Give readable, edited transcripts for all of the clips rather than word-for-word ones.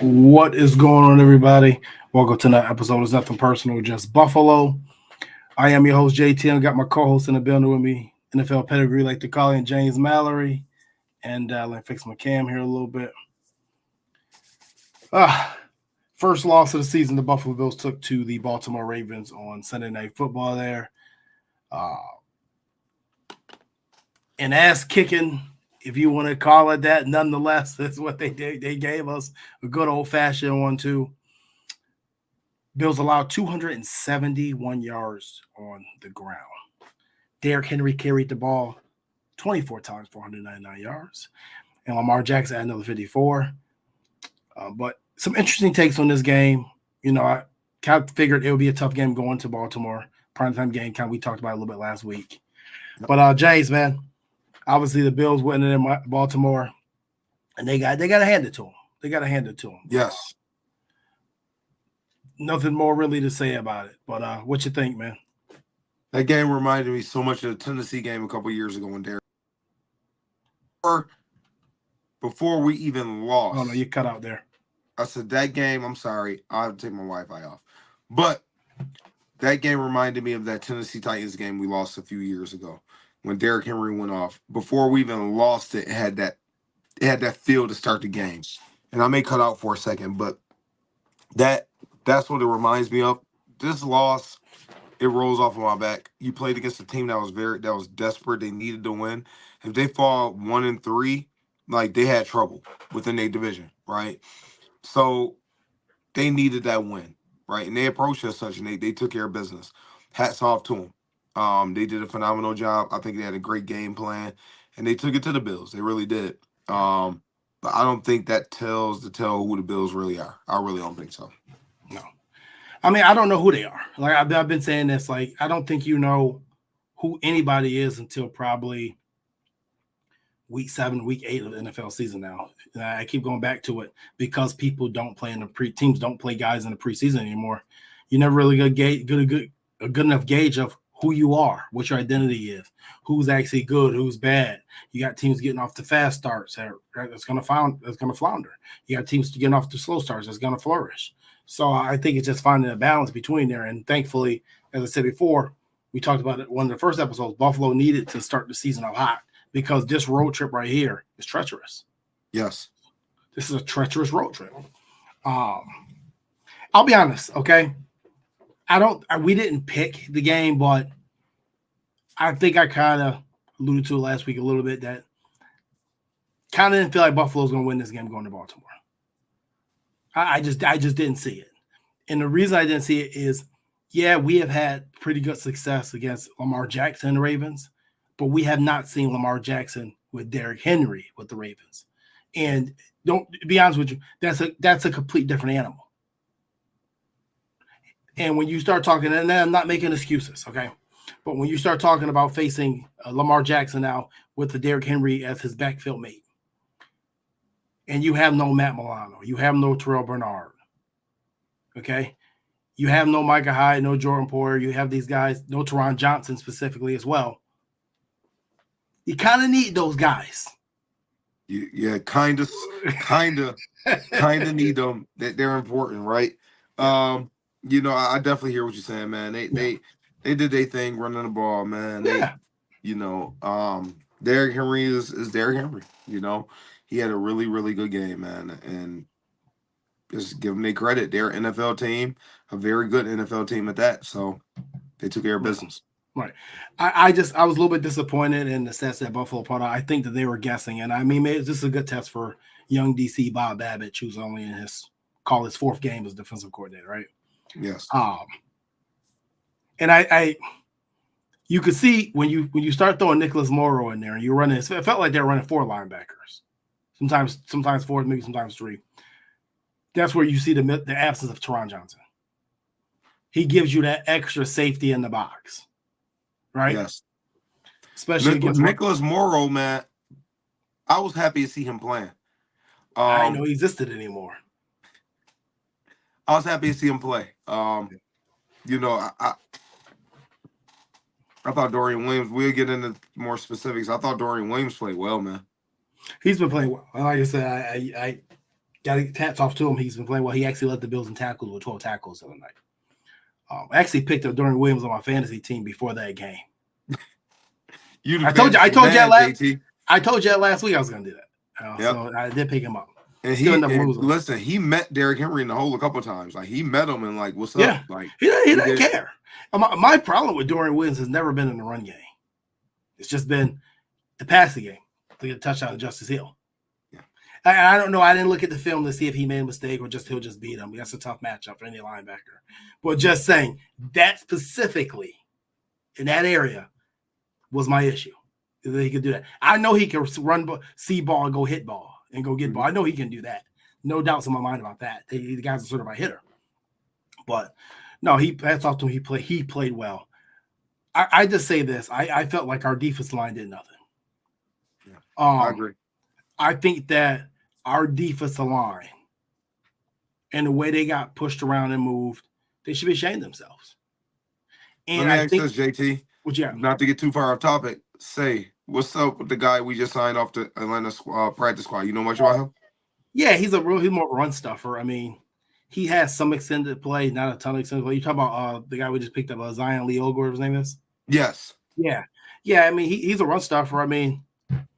What is going on, everybody? Welcome to another episode of Nothing Personal, Just Buffalo. I am your host, JT. I got my co-host in the building with me, NFL pedigree, like to call him, James Mallory. And let me fix my cam here a little bit. First loss of the season, the Buffalo Bills took to the Baltimore Ravens on Sunday Night Football there. An ass kicking, if you want to call it that, nonetheless, that's what they did. They gave us a good old-fashioned one, too. Bills allowed 271 yards on the ground. Derrick Henry carried the ball 24 times for 199 yards. And Lamar Jackson had another 54. But some interesting takes on this game. You know, I kind of figured it would be a tough game going to Baltimore. Primetime game, kind of we talked about it a little bit last week. But James, man, obviously the Bills winning in Baltimore, and they got to hand it to them. They got to hand it to them. Yes. Nothing more really to say about it. But what you think, man? That game reminded me so much of the Tennessee game a couple years ago when Derrick. Before we even lost. Oh, no, you cut out there. I said that game, I'm sorry, I'll have to take my Wi-Fi off. But that game reminded me of that Tennessee Titans game we lost a few years ago when Derrick Henry went off. Before we even lost it had that feel to start the game. And I may cut out for a second, but that's what it reminds me of. This loss, it rolls off of my back. You played against a team that was desperate. They needed to win. If they fall 1-3, like they had trouble within their division, right? So they needed that win, right? And they approached it as such, and they took care of business. Hats off to them. They did a phenomenal job. I think they had a great game plan, and they took it to the Bills. They really did. But I don't think that tells who the Bills really are. I really don't think so. No. I mean, I don't know who they are. Like I've been saying this, like I don't think you know who anybody is until probably week 7, week 8 of the NFL season now. And I keep going back to it because people don't play in the teams don't play guys in the preseason anymore. You never really get a good enough gauge of who you are, what your identity is, who's actually good, who's bad. You got teams getting off the fast starts that's going to flounder. You got teams getting off the slow starts that's going to flourish. So I think it's just finding a balance between there. And thankfully, as I said before, we talked about it one of the first episodes, Buffalo needed to start the season out hot because this road trip right here is treacherous. Yes. This is a treacherous road trip. I'll be honest, okay? We didn't pick the game, but I think I kind of alluded to it last week a little bit that kind of didn't feel like Buffalo's going to win this game going to Baltimore. I just didn't see it. And the reason I didn't see it is, yeah, we have had pretty good success against Lamar Jackson and the Ravens, but we have not seen Lamar Jackson with Derrick Henry with the Ravens. And don't be honest with you, that's a complete different animal. And when you start talking, and I'm not making excuses, okay? But when you start talking about facing Lamar Jackson now with the Derrick Henry as his backfield mate, and you have no Matt Milano, you have no Terrell Bernard, okay? You have no Micah Hyde, no Jordan Poyer. You have these guys, no Teron Johnson specifically as well. You kind of need those guys. Yeah, kind of need them. They're important, right? I definitely hear what you're saying, man. They did their thing running the ball, man. Derrick Henry is Derrick Henry. He had a really, really good game, man, and just give them their credit. They're an NFL team, a very good NFL team at that. So they took care of business. Right. I was a little bit disappointed in the stats that Buffalo put out. I think that they were guessing, and I mean, this is a good test for young DC Bob Babbitt, who's only in his 4th game as defensive coordinator, right? Yes. And you could see when you start throwing Nicholas Morrow in there, and you're running. It felt like they were running 4 linebackers, sometimes 4, maybe sometimes 3. That's where you see the absence of Teron Johnson. He gives you that extra safety in the box, right? Yes. Especially against Nicholas Morrow, man. I was happy to see him playing. I didn't know he existed anymore. I was happy to see him play. I thought Dorian Williams. We'll get into more specifics. I thought Dorian Williams played well, man. He's been playing well. Like I said, got to hats off to him. He's been playing well. He actually led the Bills in tackles with 12 tackles the other night. I actually picked up Dorian Williams on my fantasy team before that game. I told you last week I was going to do that. So I did pick him up. And listen, he met Derrick Henry in the hole a couple of times. Like he met him and like, what's up? Like he doesn't care. My problem with Dorian Williams has never been in the run game. It's just been the passing game to get a touchdown to Justice Hill. Yeah, I don't know. I didn't look at the film to see if he made a mistake or he'll just beat him. That's a tough matchup for any linebacker. But just saying that specifically in that area was my issue. That he could do that. I know he can run, see ball, and go hit ball. And go get ball. I know he can do that. No doubts in my mind about that. The guy's a certified hitter. But no, that's off to him. He played well. I just say this. I felt like our defense line did nothing. Yeah, I agree. I think that our defensive line and the way they got pushed around and moved, they should be ashamed of themselves. And let me ask this, JT. What you got? Not to get too far off topic. What's up with the guy we just signed off the Atlanta practice squad? You know much about him? Yeah, he's more of a run stuffer. I mean, he has some extended play, not a ton of extended play. You talk about the guy we just picked up, Zion Leogo, whatever his name is? Yes. Yeah. I mean, he's a run stuffer. I mean,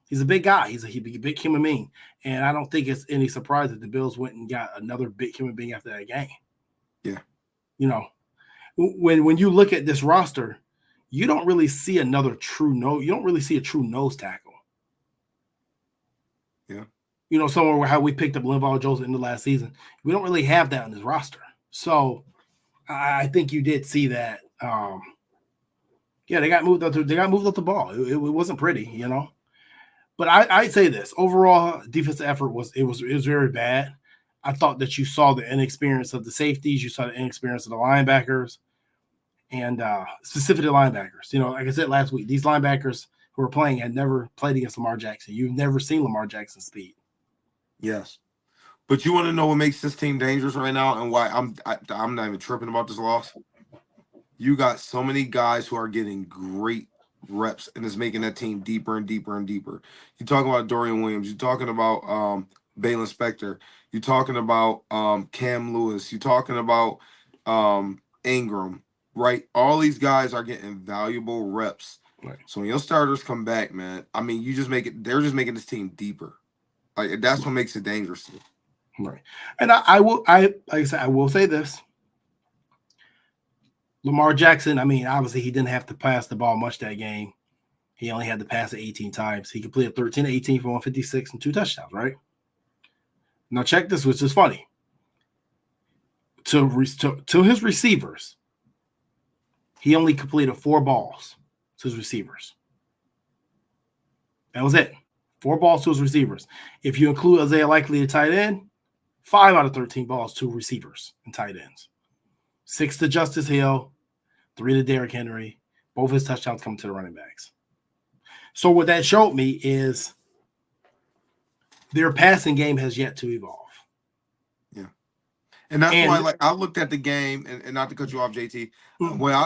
he's a big guy. He's a big human being. And I don't think it's any surprise that the Bills went and got another big human being after that game. Yeah. You know, when you look at this roster, you don't really see another true nose. You don't really see a true nose tackle. Yeah. You know, somewhere where how we picked up Linval Joseph in the last season. We don't really have that on this roster. So I think you did see that. They got moved up. They got moved up the ball. It wasn't pretty, you know. But I'd say this overall defensive effort was very bad. I thought that you saw the inexperience of the safeties. You saw the inexperience of the linebackers. And specifically linebackers. You know, like I said last week, these linebackers who are playing had never played against Lamar Jackson. You've never seen Lamar Jackson's speed. Yes. But you want to know what makes this team dangerous right now and why I'm not even tripping about this loss? You got so many guys who are getting great reps and it's making that team deeper and deeper and deeper. You're talking about Dorian Williams. You're talking about Balin Spector. You're talking about Cam Lewis. You're talking about Ingram. Right, all these guys are getting valuable reps. Right. So when your starters come back, man, I mean, they're just making this team deeper. Like that's what makes it dangerous. Right. And I will say this. Lamar Jackson, I mean, obviously he didn't have to pass the ball much that game. He only had to pass it 18 times. He completed 13-18 for 156 and 2 touchdowns, right? Now check this, which is funny. To his receivers, he only completed 4 balls to his receivers. That was it. 4 balls to his receivers. If you include Isaiah Likely, the tight end, 5 out of 13 balls to receivers and tight ends. 6 to Justice Hill, 3 to Derrick Henry. Both his touchdowns come to the running backs. So what that showed me is their passing game has yet to evolve. And that's why, I looked at the game, and not to cut you off, JT.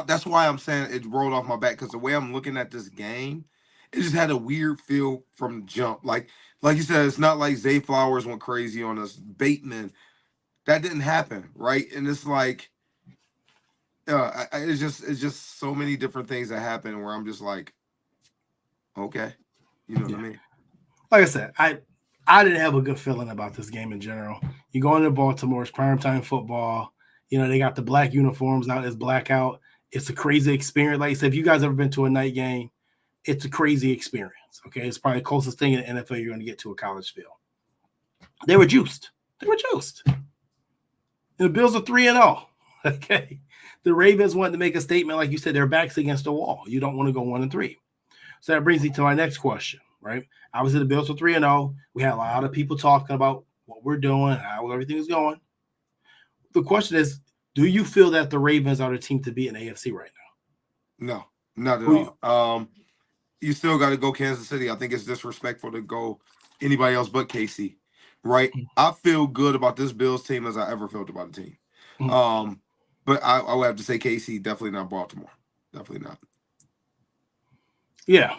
That's why I'm saying it rolled off my back because the way I'm looking at this game, it just had a weird feel from the jump. Like you said, it's not like Zay Flowers went crazy on us. Bateman, that didn't happen, right? And it's like, it's just so many different things that happen where I'm just like, okay, you know what I mean? Like I said, I didn't have a good feeling about this game in general. You go into Baltimore, it's primetime football. You know, they got the black uniforms out, it's blackout. It's a crazy experience. Like I said, if you guys ever been to a night game, it's a crazy experience. Okay. It's probably the closest thing in the NFL you're going to get to a college field. They were juiced. And the Bills are 3-0. Okay. The Ravens wanted to make a statement, like you said, their backs against the wall. You don't want to go 1-3. So that brings me to my next question, right? Obviously, the Bills are 3-0. We had a lot of people talking about what we're doing, how everything is going. The question is, do you feel that the Ravens are the team to beat in AFC right now? No, not at all. You still got to go Kansas City. I think it's disrespectful to go anybody else but KC, right? I feel good about this Bills team as I ever felt about the team. But I would have to say KC, definitely not Baltimore. Definitely not. Yeah.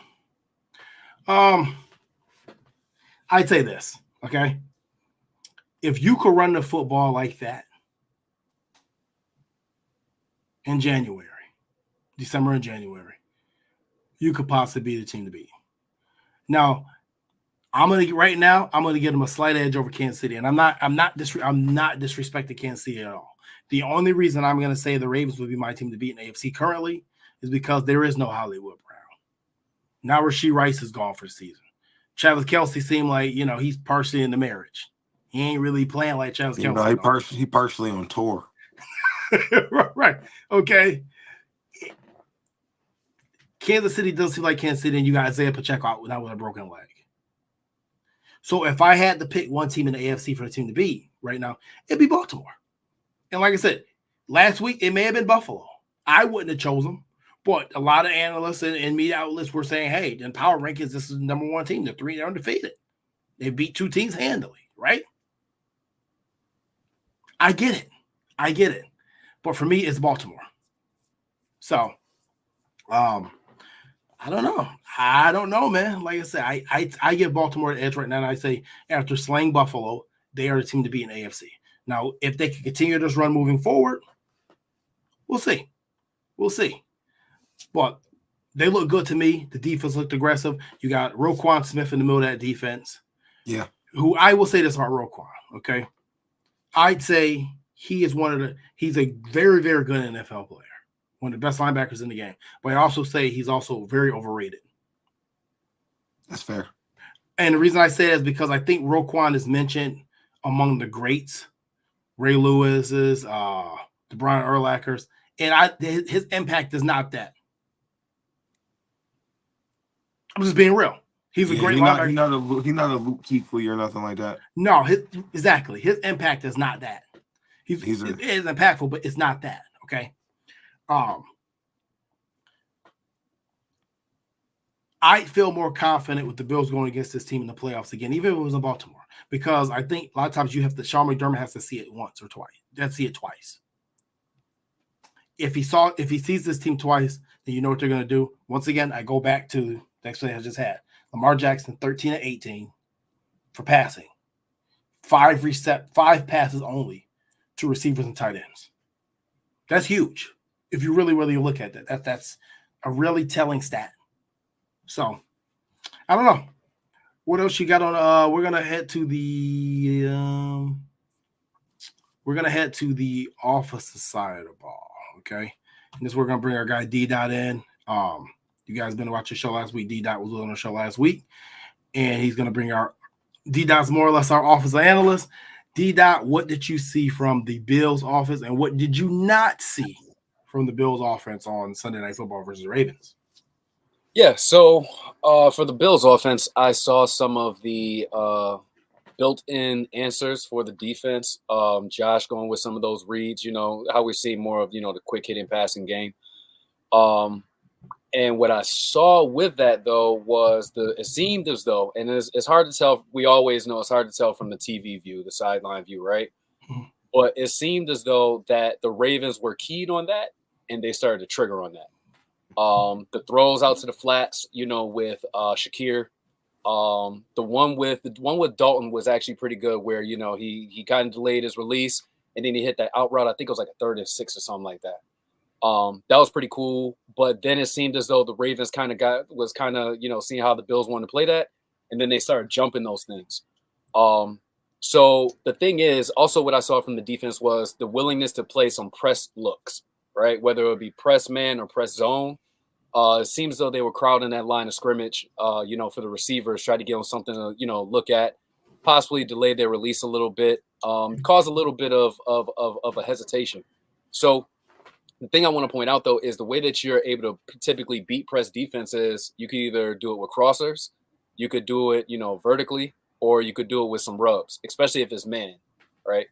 I'd say this, okay? if you could run the football like that in January, December and January, you could possibly be the team to beat. Now, I'm gonna give them a slight edge over Kansas City, and I'm not disrespecting Kansas City at all. The only reason I'm gonna say the Ravens would be my team to beat in AFC currently is because there is no Hollywood Brown. Now Rashee Rice is gone for the season. Travis Kelce seemed like he's partially in the marriage. He ain't really playing like Travis Kelce. He partially on tour. Right. Okay. Kansas City does seem like Kansas City, and you got Isaiah Pacheco out now with a broken leg. So if I had to pick one team in the AFC for the team to beat right now, it'd be Baltimore. And like I said, last week it may have been Buffalo. I wouldn't have chosen them, but a lot of analysts and media outlets were saying, hey, in power rankings, this is the number one team. They're undefeated. They beat two teams handily, right? I get it. But for me, it's Baltimore. So, I don't know, man. Like I said, I give Baltimore the edge right now, and I say after slaying Buffalo, they are the team to beat in AFC. Now, if they can continue this run moving forward, we'll see. But they look good to me. The defense looked aggressive. You got Roquan Smith in the middle of that defense. Yeah. Who I will say this about Roquan, okay? I'd say he's a very, very good NFL player. One of the best linebackers in the game. But I also say he's also very overrated. That's fair. And the reason I say that is because I think Roquan is mentioned among the greats, Ray Lewis's, the Brian Urlachers, and his impact is not that. I'm just being real. He's a great linebacker. He's not a Luke Kuechly or nothing like that. No, exactly. His impact is not that. It is impactful, but it's not that. Okay. I feel more confident with the Bills going against this team in the playoffs again, even if it was in Baltimore, because I think a lot of times Sean McDermott has to see it once or twice. Let's see it twice. If he sees this team twice, then you know what they're going to do. Once again, I go back to the explanation I just had. Lamar Jackson, 13 and 18 for passing, 5 passes only to receivers and tight ends. That's huge. If you really, really look at that, that's a really telling stat. So, I don't know. What else you got on? We're gonna head to the offensive side of the ball. Okay, and this we're gonna bring our guy D Dot in. You guys been to watch the show last week. D Dot was on the show last week, and he's gonna bring our D Dot's more or less our offensive analyst. D Dot, what did you see from the Bills offense, and what did you not see from the Bills offense on Sunday Night Football versus the Ravens? Yeah, so for the Bills offense, I saw some of the built-in answers for the defense. Josh going with some of those reads, how we see more of, the quick hitting passing game. And what I saw with that, though, was it seemed as though, and it's hard to tell. We always know it's hard to tell from the TV view, the sideline view, right? Mm-hmm. But it seemed as though that the Ravens were keyed on that, and they started to trigger on that. The throws out to the flats, with Shakir. The one with Dalton was actually pretty good, where he kind of delayed his release, and then he hit that out route. I think it was like a 3rd and 6 or something like that. That was pretty cool. But then it seemed as though the Ravens was seeing how the Bills wanted to play that, and then they started jumping those things. So the thing is, also what I saw from the defense was the willingness to play some press looks, right? Whether it would be press man or press zone. It seems as though they were crowding that line of scrimmage, for the receivers, try to give them something to, look at, possibly delay their release a little bit, cause a little bit of a hesitation. So the thing I want to point out, though, is the way that you're able to typically beat press defenses, you can either do it with crossers, you could do it, vertically, or you could do it with some rubs, especially if it's man, right?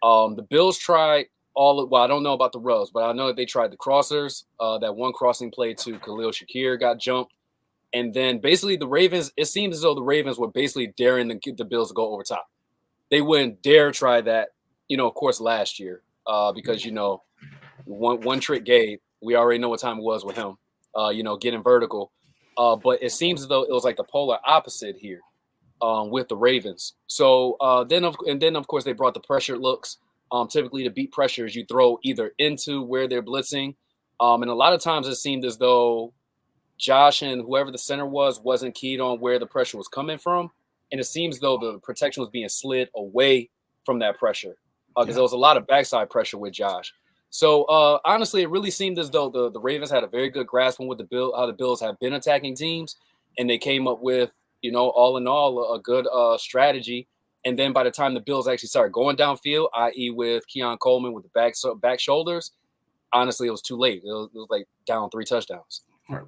The Bills tried I don't know about the rubs, but I know that they tried the crossers. That one crossing play to Khalil Shakir got jumped. And then basically the Ravens, it seems as though the Ravens were basically daring the Bills to go over top. They wouldn't dare try that, of course, last year, because, one trick Gabe, we already know what time it was with him, getting vertical. But it seems as though it was like the polar opposite here. with the Ravens. So then of course they brought the pressure looks. Typically to beat pressures, you throw either into where they're blitzing, and a lot of times it seemed as though Josh and whoever the center wasn't keyed on where the pressure was coming from, and it seems though the protection was being slid away from that pressure because there was a lot of backside pressure with Josh. So honestly, it really seemed as though the Ravens had a very good grasp on what how the Bills have been attacking teams, and they came up with, all in all, a good strategy. And then by the time the Bills actually started going downfield, i.e. with Keon Coleman with the back shoulders, honestly, it was too late. It was like down 3 touchdowns. Right.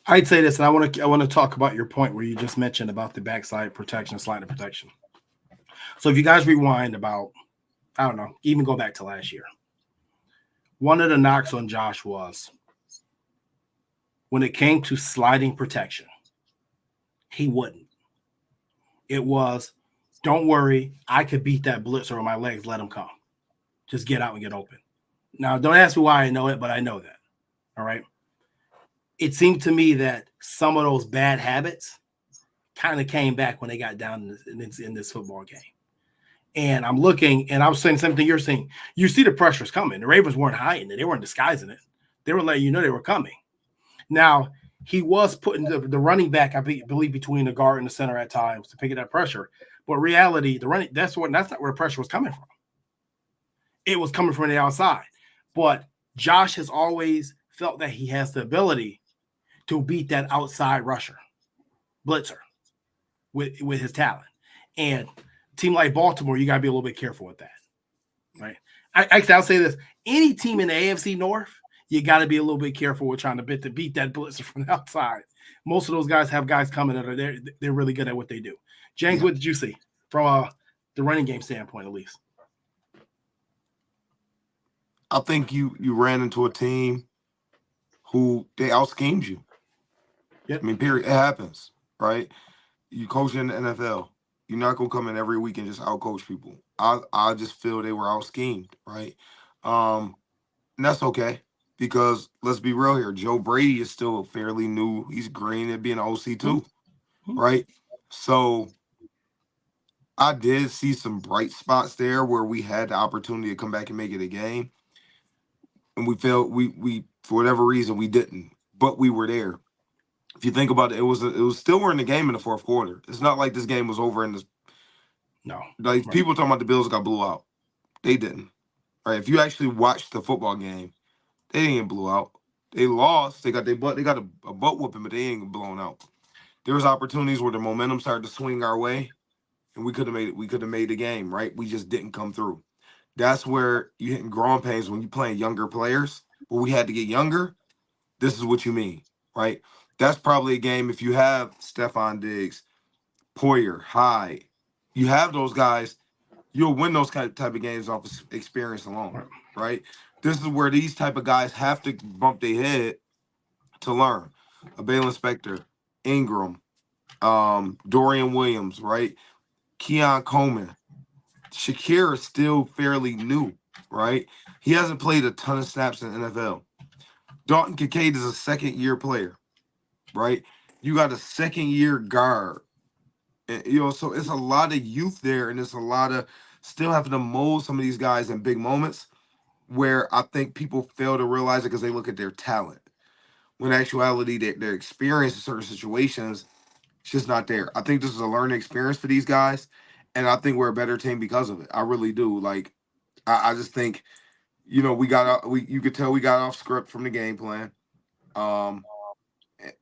I'd say this, and I want to talk about your point where you just mentioned about the backside protection, slider protection. So if you guys rewind about, I don't know, even go back to last year, one of the knocks on Josh was when it came to sliding protection, he wouldn't. It was, don't worry, I could beat that blitzer on my legs, let him come. Just get out and get open. Now, don't ask me why I know it, but I know that. All right? It seemed to me that some of those bad habits kind of came back when they got down in this football game. And I'm looking, and I was saying something you're saying. You see the pressure's coming. The Ravens weren't hiding it. They weren't disguising it. They were letting you know they were coming. Now, he was putting the running back, I believe, between the guard and the center at times to pick up that pressure. But reality, that's not where the pressure was coming from. It was coming from the outside. But Josh has always felt that he has the ability to beat that outside rusher, blitzer, with his talent. And a team like Baltimore, you got to be a little bit careful with that, right? I'll say this. Any team in the AFC North, you got to be a little bit careful with trying to beat that blitzer from the outside. Most of those guys have guys coming that are they're really good at what they do. James, What did you see from the running game standpoint, at least? I think you ran into a team who they out-schemed you. Yep. I mean, period. It happens, right? You coach in the NFL. You're not going to come in every week and just out-coach people. I just feel they were out-schemed, right? And that's okay because let's be real here. Joe Brady is still fairly new. He's green at being an OC too, right? So I did see some bright spots there where we had the opportunity to come back and make it a game. And we felt we for whatever reason we didn't, but we were there. If you think about it, it was still we're in the game in the fourth quarter. It's not like this game was over in this. No, like right. People talking about the Bills got blew out. They didn't. Right? If you actually watched the football game, they didn't get blew out. They lost. They got a butt whooping, but they ain't get blown out. There was opportunities where the momentum started to swing our way, and we could have made it. We could have made the game. Right? We just didn't come through. That's where you're hitting growing pains when you're playing younger players. Where we had to get younger. This is what you mean, right? That's probably a game if you have Stephon Diggs, Poyer, Hyde, you have those guys, you'll win those type of games off of experience alone, right? This is where these type of guys have to bump their head to learn. A Balen Spector, Ingram, Dorian Williams, right? Keon Coleman. Shakir is still fairly new, right? He hasn't played a ton of snaps in the NFL. Dalton Kincaid is a second-year player, right? You got a second-year guard. And, so it's a lot of youth there, and it's a lot of still having to mold some of these guys in big moments where I think people fail to realize it because they look at their talent. When in actuality, their experience in certain situations, it's just not there. I think this is a learning experience for these guys, and I think we're a better team because of it. I really do. Like, I just think, you could tell we got off script from the game plan.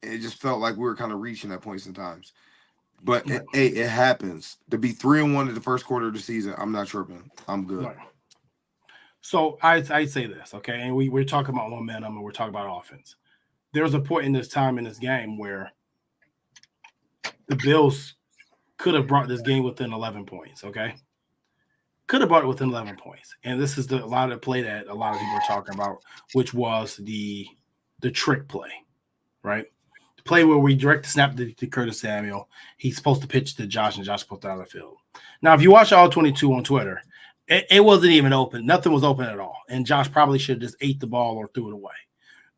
It just felt like we were kind of reaching at points and times. But it happens. To be 3-1 in the first quarter of the season, I'm not tripping. I'm good. Right. So I'd say this, okay? And we're talking about momentum and we're talking about offense. There's a point in this time in this game where the Bills could have brought this game within 11 points, okay? Could have brought it within 11 points. And this is a lot of play that a lot of people are talking about, which was the trick play, right? The play where we direct the snap to Curtis Samuel. He's supposed to pitch to Josh, and Josh supposed to out of the field. Now, if you watch all 22 on Twitter, it wasn't even open. Nothing was open at all. And Josh probably should have just ate the ball or threw it away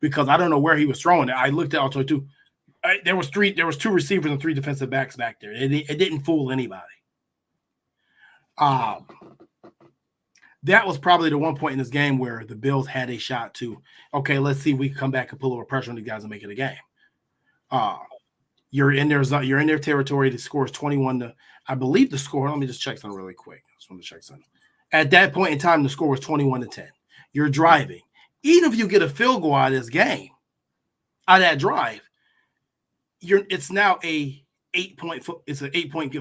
because I don't know where he was throwing it. I looked at all 22. There was two receivers and 3 defensive backs back there. It didn't fool anybody. That was probably the one point in this game where the Bills had a shot to, okay, let's see if we can come back and put a little pressure on the guys and make it a game. You're in their territory. The score is 21 to, I believe the score. Let me just check something really quick. I just want to check something. At that point in time, the score was 21 to 10. You're driving. Even if you get a field goal out of this game, out of that drive, it's now an 8-point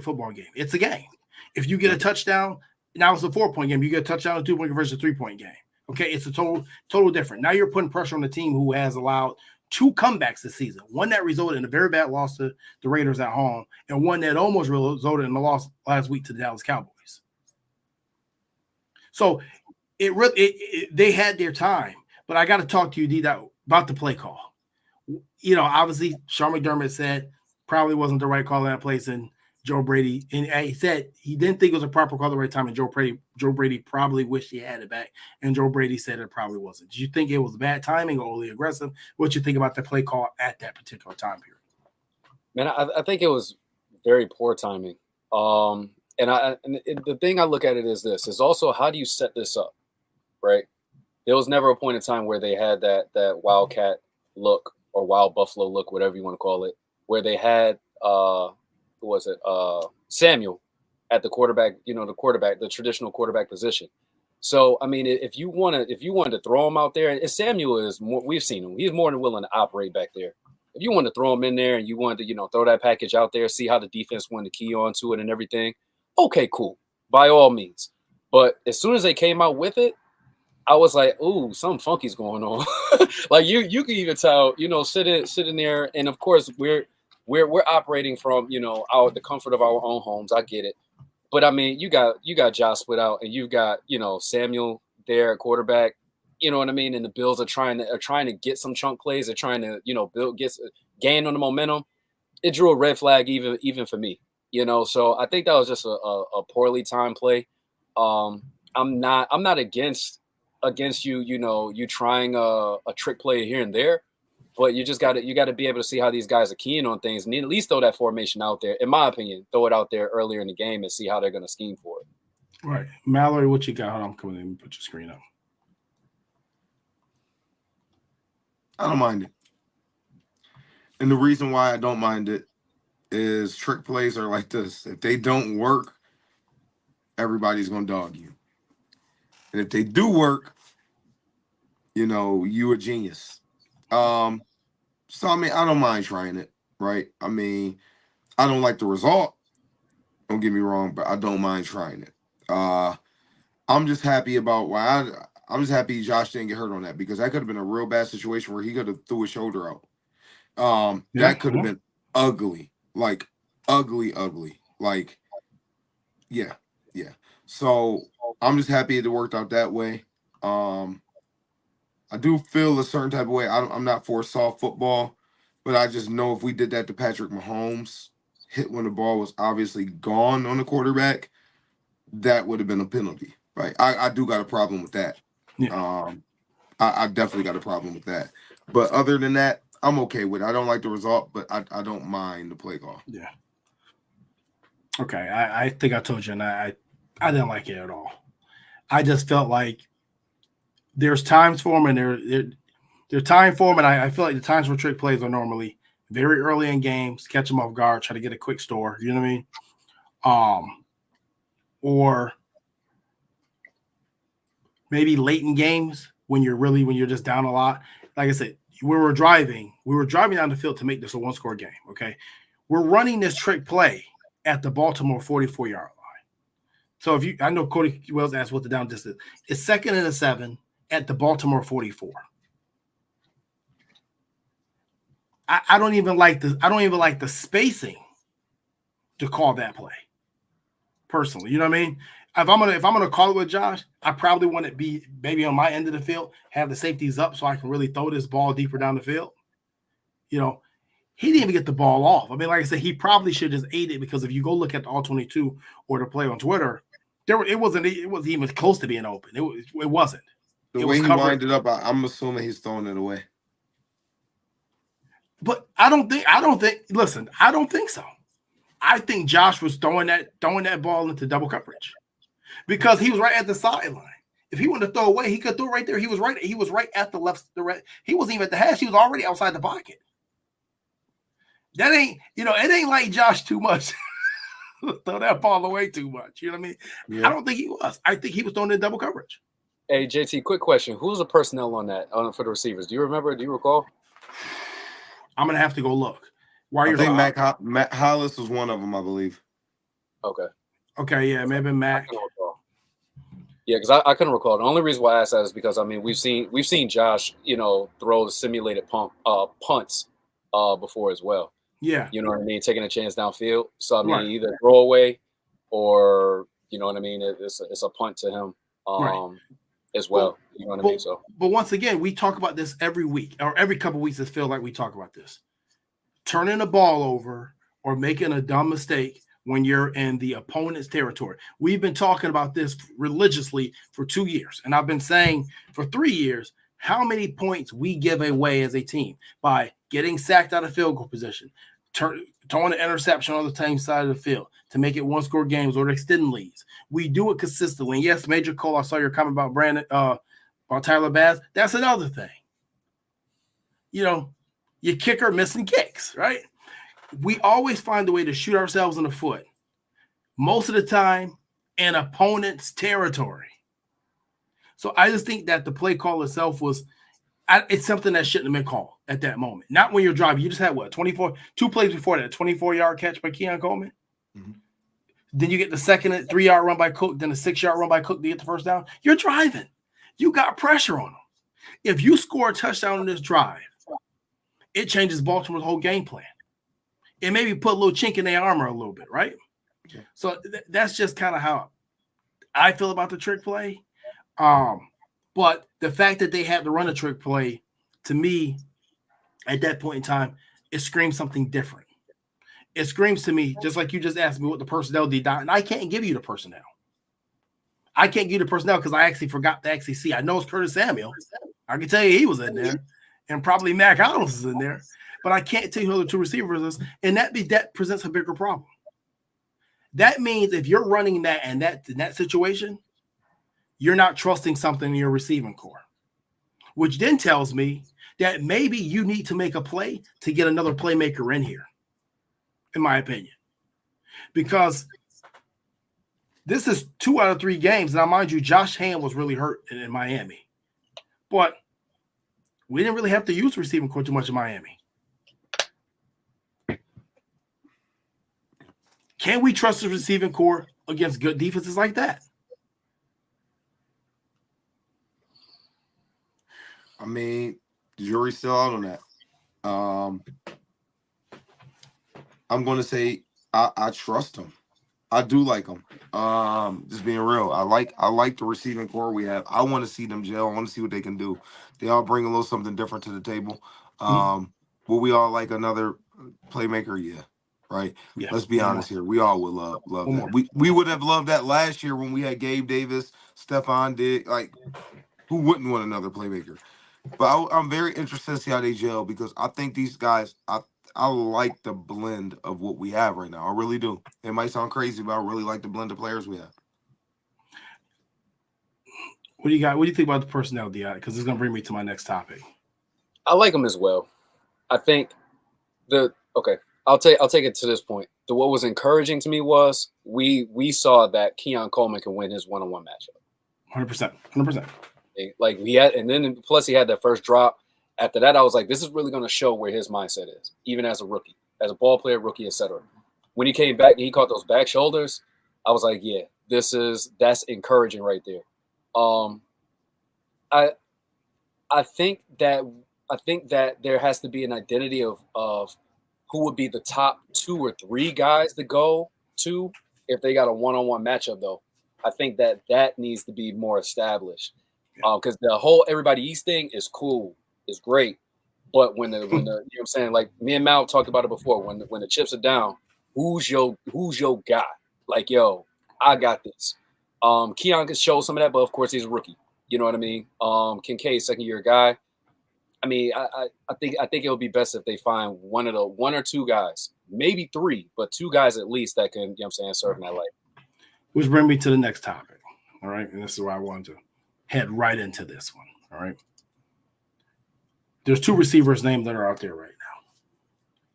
football game. It's a game. If you get a touchdown, now it's a 4-point game. You get a touchdown, a 2-point versus a 3-point game. Okay, it's a total different. Now you're putting pressure on the team who has allowed 2 comebacks this season. One that resulted in a very bad loss to the Raiders at home, and one that almost resulted in a loss last week to the Dallas Cowboys. So they had their time, but I got to talk to you, D, about the play call. Obviously, Sean McDermott said probably wasn't the right call in that place, and Joe Brady, and he said he didn't think it was a proper call at the right time, and Joe Brady probably wished he had it back, and Joe Brady said it probably wasn't. Did you think it was bad timing or overly aggressive? What you think about the play call at that particular time period? Man, I think it was very poor timing. And the thing I look at it is this: is also how do you set this up, right? There was never a point in time where they had that Wildcat look or Wild Buffalo look, whatever you want to call it, where they had Samuel at the quarterback, the traditional quarterback position. So, I mean, if you wanted to throw him out there, and Samuel is more, we've seen him, he's more than willing to operate back there. If you want to throw him in there and you wanted to, throw that package out there, see how the defense wanted to key on to it and everything, okay, cool, by all means. But as soon as they came out with it, I was like, ooh, something funky's going on. Like you can even tell, sitting there, and of course we're operating from the comfort of our own homes. I get it, but I mean, you got Josh split out, and you've got Samuel there at quarterback. You know what I mean? And the Bills are trying to get some chunk plays. They're trying to gain on the momentum. It drew a red flag even for me. So I think that was just a poorly timed play. I'm not against you. You trying a trick play here and there. But you got to be able to see how these guys are keying on things, and at least throw that formation out there. In my opinion, throw it out there earlier in the game and see how they're going to scheme for it. Right, Mallory, what you got? Hold on, I'm coming in and put your screen up. I don't mind it, and the reason why I don't mind it is trick plays are like this. If they don't work, everybody's going to dog you, and if they do work, you a genius. So I mean, I don't mind trying it, right? I mean, I don't like the result. Don't get me wrong, but I don't mind trying it. I'm just happy about I'm just happy Josh didn't get hurt on that, because that could have been a real bad situation where he could have threw his shoulder out. That could have been ugly, like ugly. Like, yeah. So I'm just happy it worked out that way. I do feel a certain type of way. I'm not for soft football, but I just know if we did that to Patrick Mahomes, hit when the ball was obviously gone on the quarterback, that would have been a penalty, right? I do got a problem with that. Yeah. I definitely got a problem with that. But other than that, I'm okay with it. I don't like the result, but I don't mind the play call. Yeah. Okay, I think I told you, and I didn't like it at all. I just felt like there's times for them, and there's time for them, and I feel like the times for trick plays are normally very early in games, catch them off guard, try to get a quick score. You know what I mean? Or maybe late in games when you're just down a lot. Like I said, we were driving down the field to make this a 1-score game. Okay, we're running this trick play at the Baltimore 44-yard line. So I know Cody Wells asked what the down distance is. It's 2nd and 7 at the Baltimore 44. I don't even like the spacing to call that play. Personally, you know what I mean? If I'm gonna call it with Josh, I probably want it be maybe on my end of the field, have the safeties up so I can really throw this ball deeper down the field. He didn't even get the ball off. I mean, like I said, he probably should have just ate it, because if you go look at the All-22 or the play on Twitter, it wasn't even close to being open. It wasn't. The way he winded up, I'm assuming he's throwing it away. But I don't think. Listen, I don't think so. I think Josh was throwing that ball into double coverage because he was right at the sideline. If he wanted to throw away, he could throw right there. He was right. He was right at the left. He wasn't even at the hash. He was already outside the pocket. That ain't, it ain't like Josh too much. Throw that ball away too much. You know what I mean? Yeah. I don't think he was. I think he was throwing in double coverage. Hey, JT, quick question. Who's the personnel on that for the receivers? Do you remember? Do you recall? I'm going to have to go look. I think Matt Hollis was one of them, I believe. Okay, yeah, maybe Mac. Yeah, because I couldn't recall. The only reason why I asked that is because, I mean, we've seen Josh, throw the simulated punts before as well. Yeah. You know what I mean? Taking a chance downfield. So, I mean, either throw away or, you know what I mean, it's a punt to him as well. You know what I mean? So, but once again, we talk about this every week or every couple of weeks. It feels like we talk about this. Turning the ball over or making a dumb mistake when you're in the opponent's territory. We've been talking about this religiously for 2 years. And I've been saying for 3 years how many points we give away as a team by getting sacked out of field goal position, throwing an interception on the same side of the field to make it one-score games or to extend leads. We do it consistently. And yes, Major Cole, I saw your comment about about Tyler Bass. That's another thing. Your kicker missing kicks, right? We always find a way to shoot ourselves in the foot, most of the time in opponent's territory. So I just think that the play call itself it's something that shouldn't have been called at that moment. Not when you're driving. You just had 2 plays before that, 24-yard catch by Keon Coleman. Mm-hmm. Then you get the second 3-yard run by Cook, then a 6-yard run by Cook to get the first down. You're driving. You got pressure on them. If you score a touchdown on this drive, it changes Baltimore's whole game plan. It maybe put a little chink in their armor a little bit, right? Okay. So that's just kind of how I feel about the trick play. But the fact that they had to run a trick play, to me, at that point in time, it screams something different. It screams to me, just like you just asked me what the personnel did, and I can't give you the personnel. I can't give you the personnel because I actually forgot to actually see. I know it's Curtis Samuel. I can tell you he was in there, and probably Mac Adams is in there. But I can't tell you who the 2 receivers is, and that presents a bigger problem. That means if you're running that and in that situation, you're not trusting something in your receiving core, which then tells me that maybe you need to make a play to get another playmaker in here, in my opinion. Because this is 2 out of 3 games. Now, mind you, Josh Hand was really hurt in Miami. But we didn't really have to use receiving core too much in Miami. Can we trust the receiving core against good defenses like that? I mean, the jury's still out on that. I'm going to say I trust them. I do like them. Just being real, I like the receiving core we have. I want to see them gel. I want to see what they can do. They all bring a little something different to the table. Will we all like another playmaker? Yeah. Right. Yeah. Let's be honest here. We all would love that. We would have loved that last year when we had Gabe Davis, Stephon Diggs. Like, who wouldn't want another playmaker? But I'm very interested to see how they gel because I think these guys. I like the blend of what we have right now. I really do. It might sound crazy, but I really like the blend of players we have. What do you got? What do you think about the personnel, Dion? Because it's going to bring me to my next topic. I like them as well. I think I'll take it to this point. What was encouraging to me was we saw that Keon Coleman can win his one-on-one matchup. 100%. Like he had, and then plus he had that first drop. After that, I was like, this is really going to show where his mindset is, even as a rookie, as a ball player, rookie, etc. When he came back and he caught those back shoulders, I was like, yeah, that's encouraging right there. I think that there has to be an identity of who would be the top 2 or 3 guys to go to if they got a one-on-one matchup, though. I think that needs to be more established. Because the whole everybody East thing is cool, is great. But when the you know what I'm saying, like me and Mal talked about it before, when the chips are down, who's your guy? Like, yo, I got this. Keon can show some of that, but of course he's a rookie. You know what I mean? Kincaid, 2nd-year guy. I mean, I think it would be best if they find one or two guys, maybe three, but two guys at least that can, you know what I'm saying, serve in that light. Which brings me to the next topic. All right. And this is where I wanted to head right into this one. All right. There's two receivers' names that are out there right now.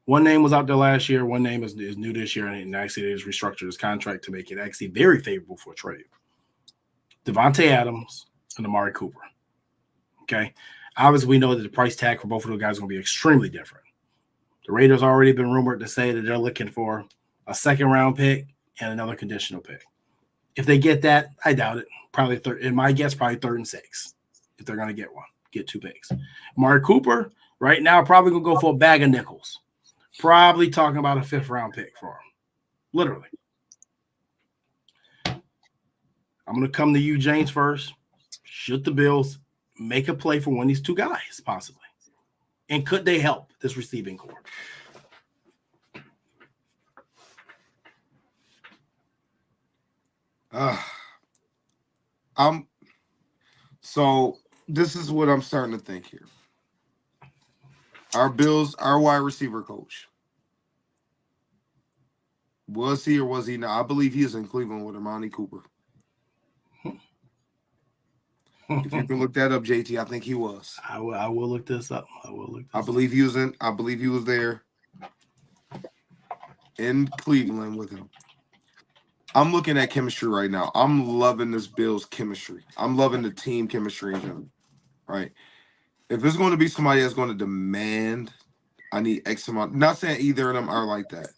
One name was out there last year. One name is new this year. And actually, they just restructured his contract to make it actually very favorable for a trade. Davante Adams and Amari Cooper. Okay. Obviously, we know that the price tag for both of those guys is going to be extremely different. The Raiders already been rumored to say that they're looking for a second-round pick and another conditional pick. If they get that, I doubt it. Probably third. In my guess, probably 3rd and 6. If they're going to get one, get 2 picks. Amari Cooper, right now, probably going to go for a bag of nickels. Probably talking about a 5th-round pick for him. Literally. I'm going to come to you, James, first. Should the Bills make a play for one of these two guys, possibly? And could they help this receiving core? So this is what I'm starting to think here. Our wide receiver coach. Was he or was he not? I believe he is in Cleveland with Amari Cooper. If you can look that up, JT, I think he was. I will look this up. I believe he was there in Cleveland with him. I'm looking at chemistry right now. I'm loving this Bills chemistry. I'm loving the team chemistry in general. Right. If there's going to be somebody that's going to demand, I need X amount. Not saying either of them are like that.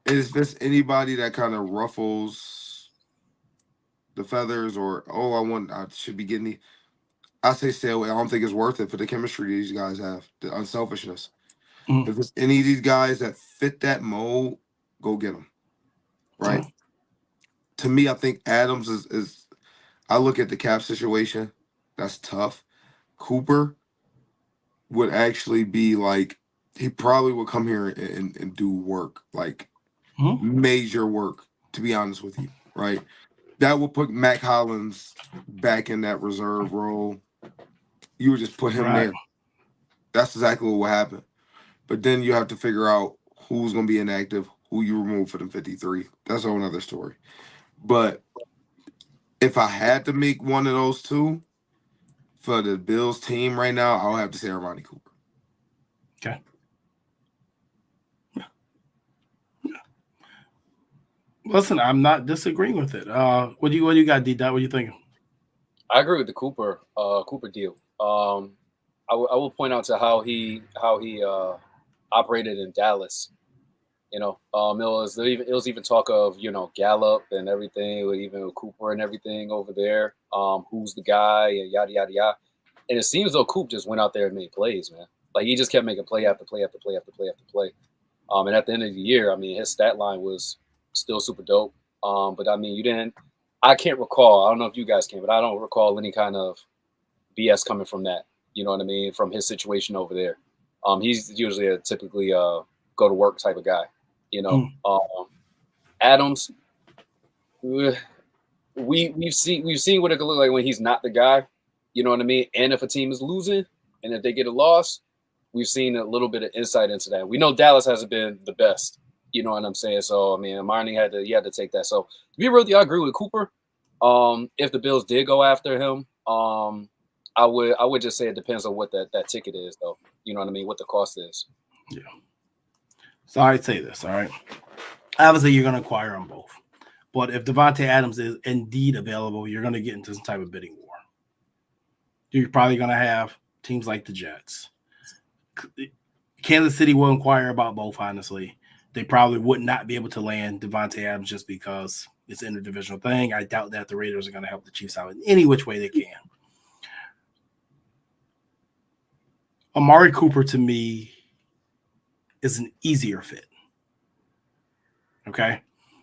Is this anybody that kind of ruffles the feathers or, I should be getting I say stay away. I don't think it's worth it for the chemistry these guys have, the unselfishness. If there's any of these guys that fit that mold, go get them. Right. To me, I think Adams is I look at the cap situation. That's tough. Cooper would actually be like, he probably would come here and do work, like major work, to be honest with you, right? That would put Mac Hollins back in that reserve role. You would just put him there. That's exactly what would happen. But then you have to figure out who's going to be inactive, who you remove for them 53. That's a whole other story. But if I had to make one of those two for the Bills team right now, I'll have to say Amari Cooper. Okay. Yeah. Listen, I'm not disagreeing with it. What do you got, D-Dot? What are you thinking? I agree with the Cooper deal. I will point out to how he operated in Dallas. You know, it was even talk of, you know, Gallup and everything, even with Cooper and everything over there. Who's the guy and yada yada yada. And it seems though Coop just went out there and made plays, man. Like he just kept making play after play after play after play after play. And at the end of the year, I mean, his stat line was still super dope. But I mean, I can't recall. I don't know if you guys can, but I don't recall any kind of BS coming from that. You know what I mean? From his situation over there. He's usually a typically go to work type of guy. You know, Adams. We've seen what it could look like when he's not the guy. You know what I mean? And if a team is losing, and if they get a loss, we've seen a little bit of insight into that. We know Dallas hasn't been the best. You know what I'm saying? So I mean, Marnie had to take that. So to be real, I agree with Cooper. If the Bills did go after him, I would just say it depends on what that ticket is, though. You know what I mean? What the cost is. Yeah. So I'd say this, all right? Obviously, you're going to acquire them both. But if Davante Adams is indeed available, you're going to get into some type of bidding war. You're probably going to have teams like the Jets. Kansas City will inquire about both, honestly. They probably would not be able to land Davante Adams just because it's an interdivisional thing. I doubt that the Raiders are going to help the Chiefs out in any which way they can. Amari Cooper, to me, is an easier fit. Okay?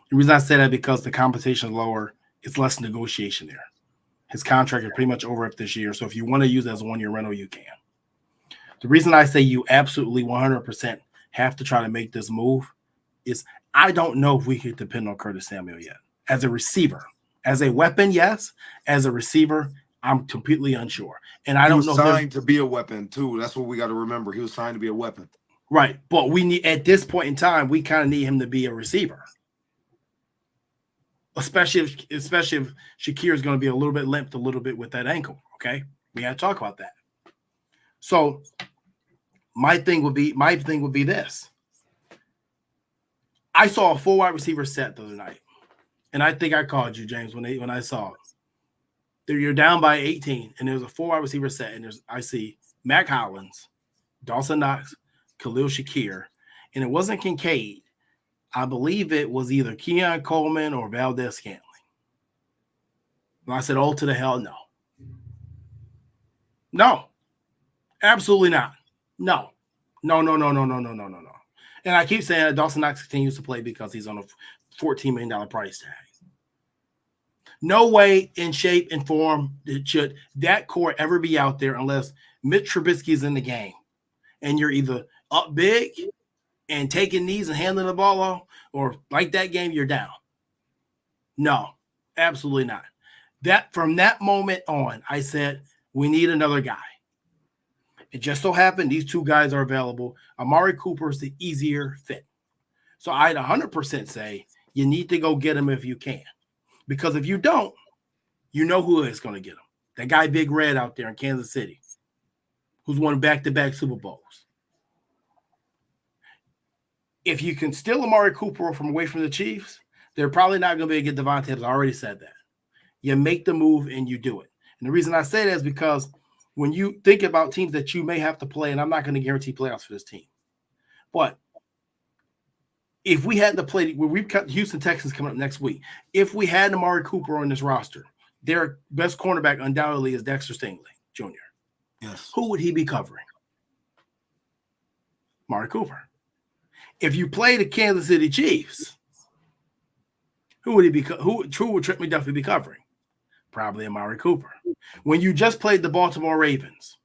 The reason I say that because the compensation is lower, it's less negotiation there. His contract is pretty much over up this year, so if you want to use it as a one-year rental, you can. The reason I say you absolutely 100% have to try to make this move is I don't know if we can depend on Curtis Samuel yet. As a receiver, as a weapon, yes. As a receiver, I'm completely unsure. And I He don't was know signed to be a weapon too. That's what we got to remember. He was signed to be a weapon. Right. But we need, at this point in time, we kind of need him to be a receiver. Especially if Shakir is going to be a little bit limped a little bit with that ankle. Okay. We got to talk about that. So my thing would be this. I saw a 4 wide receiver set the other night. And I think I called you, James, when I saw it. You're down by 18, and there's a 4 wide receiver set, and I see Mac Hollins, Dawson Knox, Khalil Shakir, and it wasn't Kincaid. I believe it was either Keon Coleman or Valdez Scantling. And I said, oh, to the hell no. No. Absolutely not. No. No. And I keep saying that Dawson Knox continues to play because he's on a $14 million price tag. No way in shape and form should that core ever be out there unless Mitch Trubisky is in the game. And you're either up big and taking knees and handling the ball off, or like that game, you're down. No, absolutely not. That from that moment on, I said, we need another guy. It just so happened these 2 guys are available. Amari Cooper is the easier fit. So I'd 100% say you need to go get him if you can. Because if you don't, you know who is going to get him. That guy Big Red out there in Kansas City, who's won back-to-back Super Bowls. If you can steal Amari Cooper from away from the Chiefs, they're probably not going to be able to get Davante Adams. I already said that. You make the move and you do it. And the reason I say that is because when you think about teams that you may have to play, and I'm not going to guarantee playoffs for this team, but if we had to play, we've got the Houston Texans coming up next week. If we had Amari Cooper on this roster, their best cornerback undoubtedly is Dexter Stingley Jr. Yes. Who would he be covering? Amari Cooper. If you play the Kansas City Chiefs, who would Trent McDuffie be covering? Probably Amari Cooper. When you just played the Baltimore Ravens,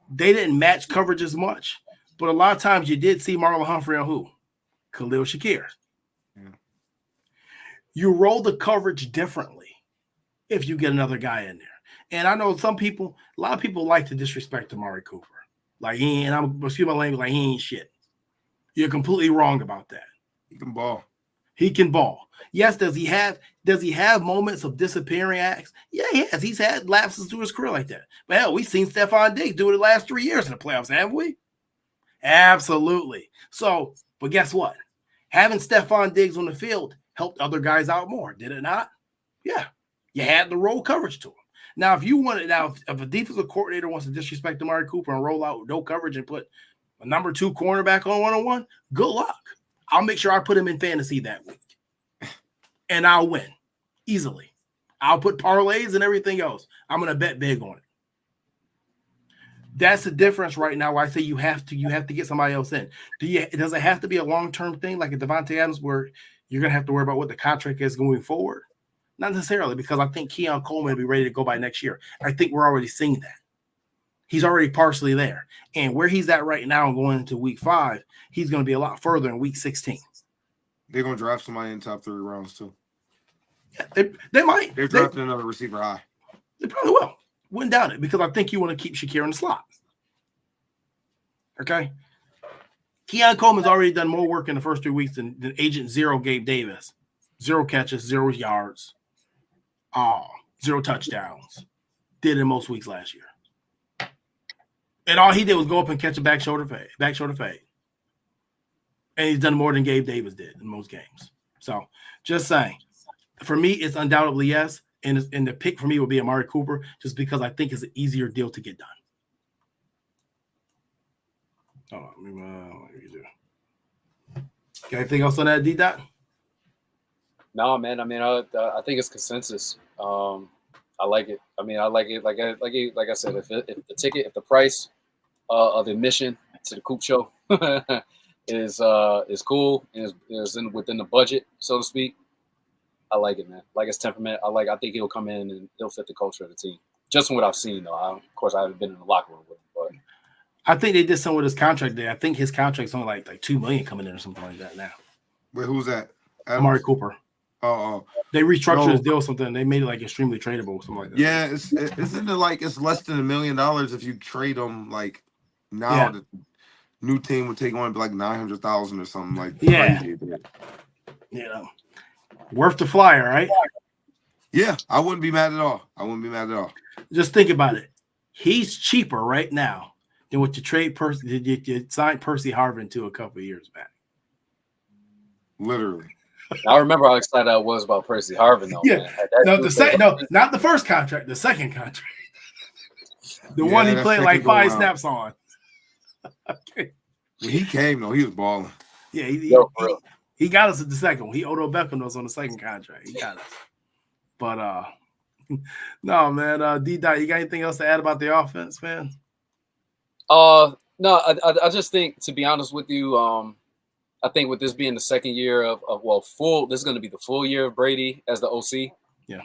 they didn't match coverage as much, but a lot of times you did see Marlon Humphrey on who? Khalil Shakir. Yeah. You roll the coverage differently if you get another guy in there. And I know a lot of people like to disrespect Amari Cooper. Like excuse my language, like he ain't shit. You're completely wrong about that. He can ball. He can ball. Yes, does he have moments of disappearing acts? Yeah, he has. He's had lapses through his career like that. But hell, we've seen Stephon Diggs do it the last 3 years in the playoffs, haven't we? Absolutely. So, but guess what? Having Stephon Diggs on the field helped other guys out more, did it not? Yeah. You had the roll coverage to him. Now, if a defensive coordinator wants to disrespect Amari Cooper and roll out with no coverage and put a number 2 cornerback on 1-on-1, good luck. I'll make sure I put him in fantasy that week. And I'll win easily. I'll put parlays and everything else. I'm going to bet big on it. That's the difference right now. Why I say you have to get somebody else in. Does it have to be a long-term thing like a Davante Adams where you're going to have to worry about what the contract is going forward? Not necessarily, because I think Keon Coleman will be ready to go by next year. I think we're already seeing that. He's already partially there. And where he's at right now going into week 5, he's going to be a lot further in week 16. They're going to draft somebody in top 3 rounds too. Yeah, they might. They're drafting another receiver high. They probably will. Wouldn't doubt it, because I think you want to keep Shakir in the slot. Okay? Keon Coleman's already done more work in the first 3 weeks than Agent Zero Gabe Davis. 0 catches, 0 yards, 0 touchdowns. Did in most weeks last year. And all he did was go up and catch a back shoulder fade. And he's done more than Gabe Davis did in most games. So just saying. For me, it's undoubtedly yes. And the pick for me would be Amari Cooper, just because I think it's an easier deal to get done. Hold on. What do you do? Got anything else on that, D-Dot? No, man. I mean, I think it's consensus. I like it. I mean, I like it. Like I said, if the price of admission to the Coop Show is cool and is within the budget, so to speak, I like it, man. Like his temperament. I think he'll come in and he'll fit the culture of the team. Just from what I've seen, though. Of course, I haven't been in the locker room with him, but I think they did something with his contract there. I think his contract's only like $2 million coming in or something like that now. Wait, who's that? Amari Cooper. Oh, They restructured No. his deal or something. They made it like extremely tradable or something like that. yeah. Isn't it like it's less than $1 million if you trade him? Like now, Yeah. the new team would take on like 900,000 or something like Yeah. crazy. Yeah. Worth the flyer, right? Yeah, I wouldn't be mad at all. Just think about it. He's cheaper right now than what you trade you signed Percy Harvin to a couple of years back. Literally. I remember how excited I was about Percy Harvin, though. Yeah. Man. No, not the first contract, the second contract. The one he that played second like 5 go-round. snaps on. Okay. When he came though, he was balling. Yeah, for real. he got us at the second one. He Odo Beckham was on the second contract. He got us. But no, man. D-Dot, you got anything else to add about the offense, man? No, I just think, to be honest with you, I think with this being the second year of this is going to be the full year of Brady as the OC. Yeah.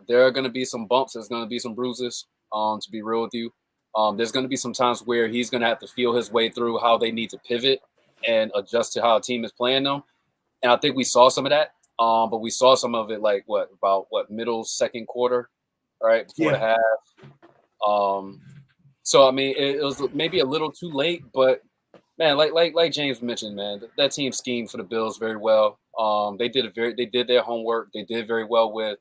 There are going to be some bumps. There's going to be some bruises. To be real with you, there's going to be some times where he's going to have to feel his way through how they need to pivot and adjust to how a team is playing them. And I think we saw some of that. But we saw some of it like middle second quarter, right before the half. So I mean, it was maybe a little too late, but man, like James mentioned, man, that team schemed for the Bills very well. They did their homework. They did very well with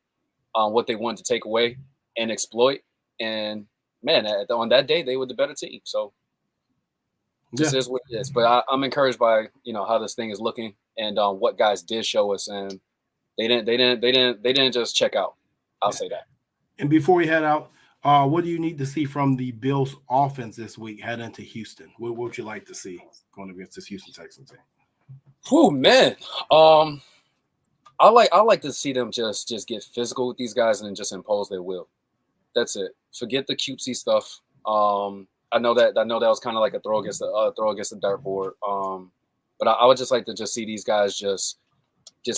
what they wanted to take away and exploit. And man, on that day, they were the better team. So this is what it is. But I'm encouraged by how this thing is looking and what guys did show us, and they didn't just check out. I'll say that. And before we head out, what do you need to see from the Bills offense this week heading into Houston? What would you like to see going against this Houston Texans team? Oh man, I like to see them just get physical with these guys and then just impose their will. That's it. Forget the cutesy stuff. I know that was kind of like a throw against the dartboard. But I would just like to just see these guys just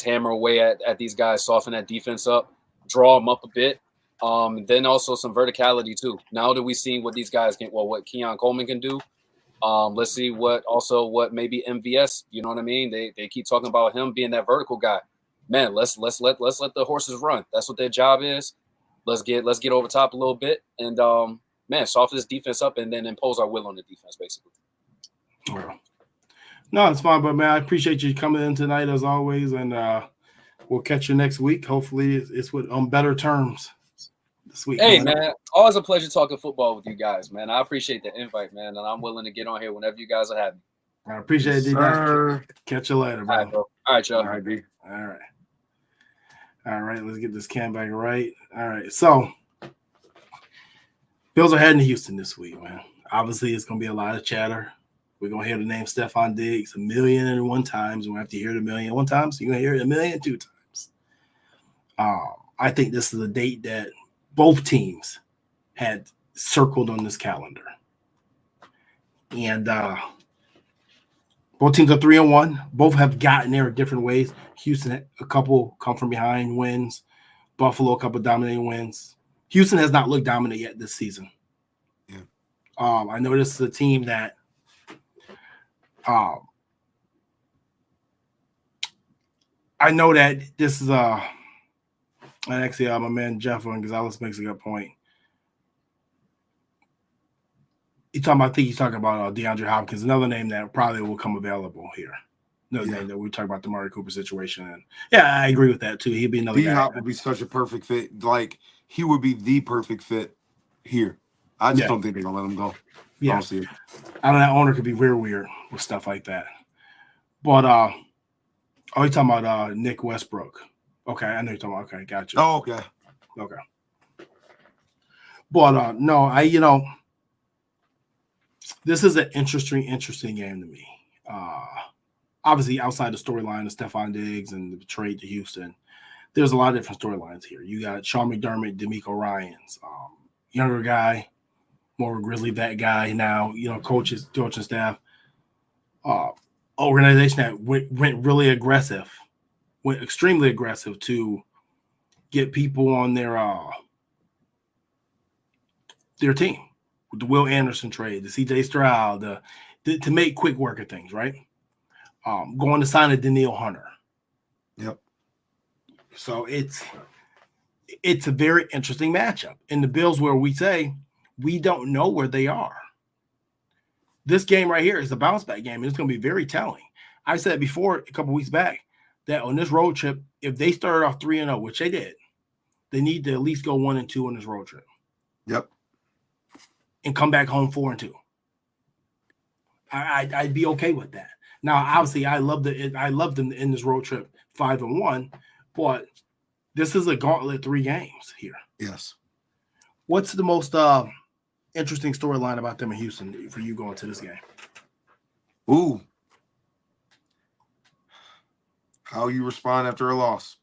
hammer away at these guys, soften that defense up, draw them up a bit. Then also some verticality too. Now that we've seen what these guys can, what Keon Coleman can do, let's see what maybe MVS. You know what I mean? They keep talking about him being that vertical guy. Man, let's let the horses run. That's what their job is. Let's get over top a little bit and man, soften this defense up and then impose our will on the defense, basically. Well, no, it's fine, but man, I appreciate you coming in tonight as always, and we'll catch you next week. Hopefully, it's on better terms this week. Hey, man, always a pleasure talking football with you guys, man. I appreciate the invite, man, and I'm willing to get on here whenever you guys are having me. I appreciate it, D-Dot. Catch you later, bro. All right, bro. All right, y'all. All right, B. All right, let's get this cam back right. All right, so Bills are heading to Houston this week, man. Obviously, it's going to be a lot of chatter. We're going to hear the name Stephon Diggs 1,000,001 times. We're going to have to hear it 1,000,001 times. So you're going to hear it 1,000,002 times. I think this is a date that both teams had circled on this calendar. And both teams are 3-1. Both have gotten there in different ways. Houston, a couple come from behind wins. Buffalo, a couple dominating wins. Houston has not looked dominant yet this season. Yeah. I know this is a team that I know that this is actually my man Jeff on Gonzalez makes a good point. I think he's talking about DeAndre Hopkins, another name that probably will come available here. Another name that we talk about the Amari Cooper situation. And yeah, I agree with that too. He'd be another guy. D-Hop would be such a perfect fit. Like, he would be the perfect fit here. I just don't think they're going to let him go. Yeah. I don't see it. I know that owner could be very weird with stuff like that. But you're talking about Nick Westbrook. Okay, I know you're talking about. Okay, gotcha. Oh, okay. Okay. But no, this is an interesting game to me. Obviously, outside the storyline of Stephon Diggs and the trade to Houston, there's a lot of different storylines here. You got Sean McDermott, D'Amico Ryans, younger guy, more of a Grizzly vet guy now, coaches, coaching staff. Organization that went really aggressive, went extremely aggressive to get people on their team. With the Will Anderson trade, the CJ Stroud, to make quick work of things, right? Going to sign a Daniil Hunter. Yep. So it's a very interesting matchup. And the Bills, where we say we don't know where they are. This game right here is a bounce back game, and it's going to be very telling. I said before a couple weeks back that on this road trip, if they started off 3-0, which they did, they need to at least go 1-2 on this road trip. Yep. And come back home 4-2. I'd be okay with that. Now, obviously, I love them in this road trip 5-1, but this is a gauntlet 3 games here. Yes. What's the most interesting storyline about them in Houston for you going to this game? Ooh. How you respond after a loss.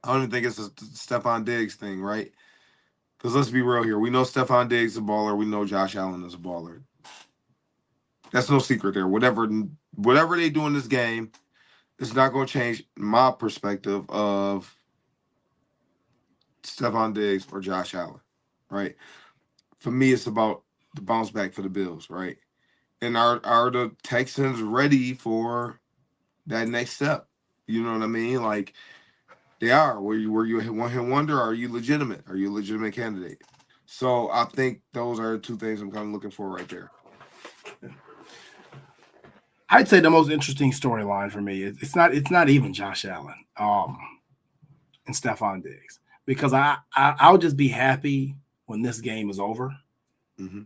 I don't even think it's a Stephon Diggs thing, right? Because let's be real here. We know Stephon Diggs is a baller. We know Josh Allen is a baller. That's no secret there. Whatever they do in this game, it's not going to change my perspective of Stephon Diggs or Josh Allen, right? For me, it's about the bounce back for the Bills, right? And are the Texans ready for that next step? You know what I mean? Like, they are. Were you a one-hit wonder? Are you legitimate? Are you a legitimate candidate? So I think those are the 2 things I'm kind of looking for right there. I'd say the most interesting storyline for me is it's not even Josh Allen and Stephon Diggs, because I'll just be happy when this game is over. Mm-hmm.